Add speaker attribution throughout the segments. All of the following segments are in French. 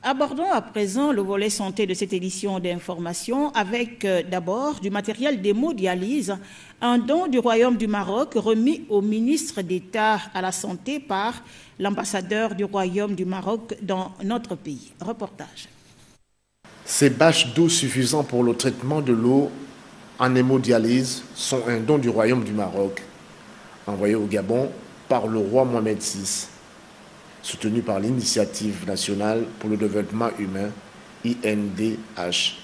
Speaker 1: Abordons à présent le volet santé de cette édition d'information avec d'abord du matériel d'hémodialyse, un don du Royaume du Maroc remis au ministre d'État à la Santé par l'ambassadeur du Royaume du Maroc dans notre pays. Reportage.
Speaker 2: Ces bâches d'eau suffisant pour le traitement de l'eau en hémodialyse sont un don du Royaume du Maroc, envoyé au Gabon par le roi Mohamed VI, soutenu par l'Initiative nationale pour le développement humain, INDH.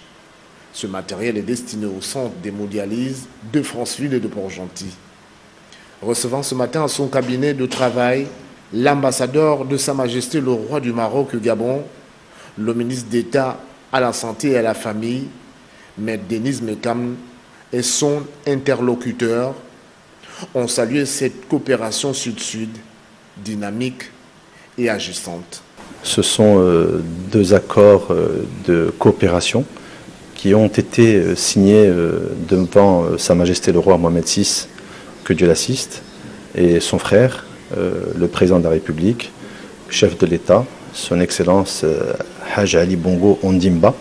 Speaker 2: Ce matériel est destiné au centre d'hémodialyse de Franceville et de Port-Gentil. Recevant ce matin à son cabinet de travail l'ambassadeur de Sa Majesté le roi du Maroc au Gabon, le ministre d'État à la Santé et à la Famille, Maître Denise Mekam, et son interlocuteur, ont salué cette coopération sud-sud dynamique et agissante.
Speaker 3: Ce sont deux accords de coopération qui ont été signés devant Sa Majesté le roi Mohamed VI, que Dieu l'assiste, et son frère, le président de la République, chef de l'État, son Excellence Haj Ali Bongo Ondimba.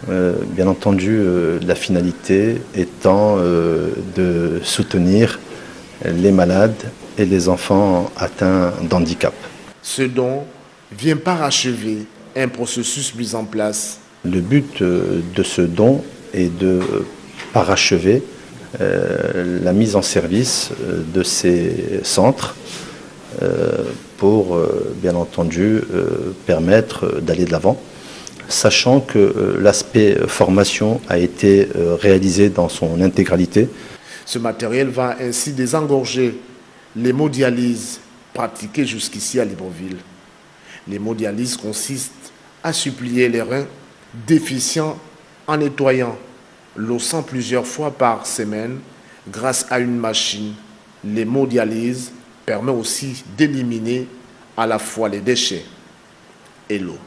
Speaker 3: Bien entendu, la finalité étant de soutenir les malades et les enfants atteints d'handicap.
Speaker 2: Ce don vient parachever un processus mis en place.
Speaker 3: Le but de ce don est de parachever la mise en service de ces centres pour, bien entendu, permettre d'aller de l'avant, sachant que l'aspect formation a été réalisé dans son intégralité.
Speaker 2: Ce matériel va ainsi désengorger l'hémodialyse pratiquée jusqu'ici à Libreville. L'hémodialyse consiste à supplier les reins déficients en nettoyant l'eau sang plusieurs fois par semaine grâce à une machine. L'hémodialyse permet aussi d'éliminer à la fois les déchets et l'eau.